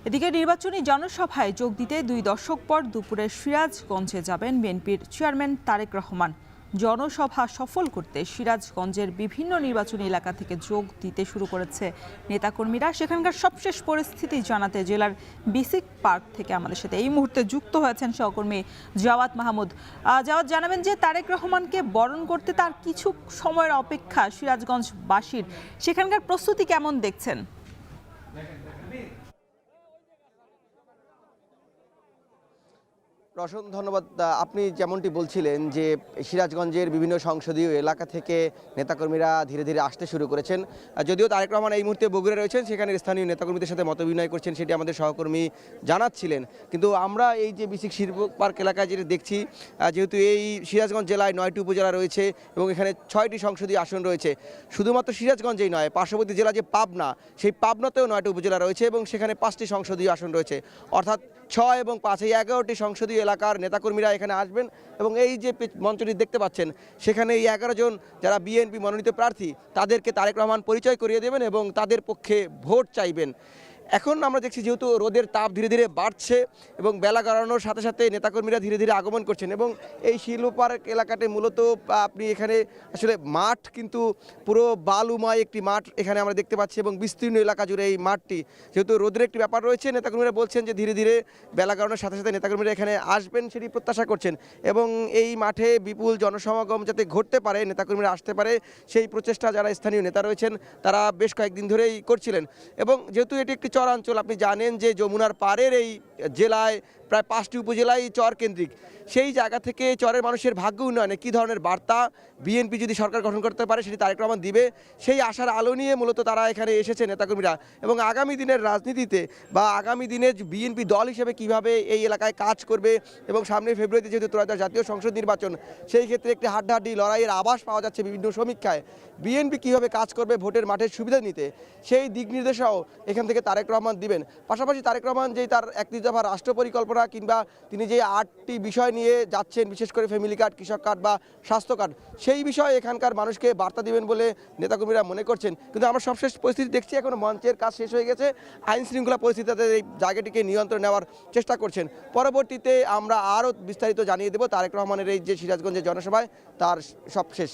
এদিকে নির্বাচনী জনসভায় যোগ দিতে 2 দশক পর দুপুরে সিরাজগঞ্জে যাবেন বিএনপির চেয়ারম্যান তারেক রহমান। জনসভা সফল করতে সিরাজগঞ্জের বিভিন্ন নির্বাচনী এলাকা থেকে যোগ দিতে শুরু করেছে নেতাকর্মীরা। সেখানকার সবশেষ পরিস্থিতি জানাতে জেলার বিসিক পার্ক থেকে আমাদের সাথে এই মুহূর্তে যুক্ত হয়েছেন সহকর্মী জাওয়াত মাহমুদ। জাওয়াত, জানাবেন যে তারেক রহমানকে বরণ করতে তার কিছু সময়ের অপেক্ষা সিরাজগঞ্জবাসীর, সেখানকার প্রস্তুতি কেমন দেখছেন? রসন, ধন্যবাদ। আপনি যেমনটি বলছিলেন যে সিরাজগঞ্জের বিভিন্ন সংসদীয় এলাকা থেকে নেতাকর্মীরা ধীরে ধীরে আসতে শুরু করেছেন। যদিও তারেক রহমান এই মুহূর্তে বগুড়া রয়েছেন, সেখানে স্থানীয় নেতাকর্মীদের সাথে মতবিনিময় করছেন, সেটি আমাদের সহকর্মী জানাচ্ছিলেন। কিন্তু আমরা এই যে বিসিক শিল্প পার্ক এলাকায় যেটা দেখছি, যেহেতু এই সিরাজগঞ্জ জেলায় 9টি উপজেলা রয়েছে এবং এখানে 6টি সংসদীয় আসন রয়েছে। শুধুমাত্র সিরাজগঞ্জেই নয়, পার্শ্ববর্তী জেলা যে পাবনা, সেই পাবনাতেও 9টি উপজেলা রয়েছে এবং সেখানে 5টি সংসদীয় আসন রয়েছে। অর্থাৎ 6 এবং 5 এই 11টি সংসদীয় এলাকার নেতাকর্মীরা এখানে আসবেন এবং এই যে মঞ্চটি দেখতে পাচ্ছেন, সেখানে এই 11 জন যারা বিএনপি মনোনীত প্রার্থী, তাদেরকে তারেক রহমান পরিচয় করিয়ে দেবেন এবং তাদের পক্ষে ভোট চাইবেন। এখন আমরা দেখছি যেহেতু রোদের তাপ ধীরে ধীরে বাড়ছে এবং বেলা গড়ানোর সাথে সাথে নেতাকর্মীরা ধীরে ধীরে আগমন করছেন এবং এই শিল্প পার্ক এলাকাতে মূলত আপনি এখানে আসলে মাঠ কিন্তু পুরো বালুময় একটি মাঠ এখানে আমরা দেখতে পাচ্ছি এবং বিস্তীর্ণ এলাকা জুড়ে এই মাঠটি, যেহেতু রোদের একটি ব্যাপার রয়েছে, নেতাকর্মীরা বলছেন যে ধীরে ধীরে বেলা গড়ানোর সাথে সাথে নেতাকর্মীরা এখানে আসবেন সেটি প্রত্যাশা করছেন এবং এই মাঠে বিপুল জনসমাগম যাতে ঘটতে পারে, নেতাকর্মীরা আসতে পারে, সেই প্রচেষ্টা যারা স্থানীয় নেতা রয়েছেন তারা বেশ কয়েকদিন ধরেই করছিলেন। এবং যেহেতু এটি একটি চরাঞ্চল, আপনি জানেন যে যমুনার পাড়ের এই জেলায় প্রায় 5টি উপজেলায় চর কেন্দ্রিক, সেই জায়গা থেকে চরের মানুষের ভাগ্য উন্নয়নে কী ধরনের বার্তা বিএনপি যদি সরকার গঠন করতে পারে সেটি তারেক রহমান দিবে, সেই আশার আলো নিয়ে মূলত তারা এখানে এসেছে নেতাকর্মীরা। এবং আগামী দিনের রাজনীতিতে বা আগামী দিনে বিএনপি দল হিসেবে কিভাবে এই এলাকায় কাজ করবে এবং সামনে ফেব্রুয়ারিতে যেহেতু ত্রয়োদশ জাতীয় সংসদ নির্বাচন, সেই ক্ষেত্রে একটি হাড্ডাহাড্ডি লড়াইয়ের আভাস পাওয়া যাচ্ছে বিভিন্ন সমীক্ষায়। বিএনপি কীভাবে কাজ করবে ভোটের মাঠের সুবিধা নিতে, সেই দিক নির্দেশাও এখান থেকে তারেক রহমান দিবেন। পাশাপাশি তারেক রহমান যেই তার 31 দফা রাষ্ট্র পরিকল্পনা কিংবা তিনি যে 8টি বিষয় নিয়ে যাচ্ছেন, বিশেষ করে ফ্যামিলি কার্ড, কৃষক কার্ড বা স্বাস্থ্য কার্ড, সেই বিষয়ে এখানকার মানুষকে বার্তা দিবেন বলে নেতাকর্মীরা মনে করছেন। কিন্তু আমরা সবশেষ পরিস্থিতি দেখছি, এখন মঞ্চের কাজ শেষ হয়ে গেছে, আইন শৃঙ্খলা পরিস্থিতিতে এই জায়গাটিকে নিয়ন্ত্রণ নেওয়ার চেষ্টা করছেন। পরবর্তীতে আমরা আরও বিস্তারিত জানিয়ে দেব তারেক রহমানের এই যে সিরাজগঞ্জের জনসভায় তার সবশেষ।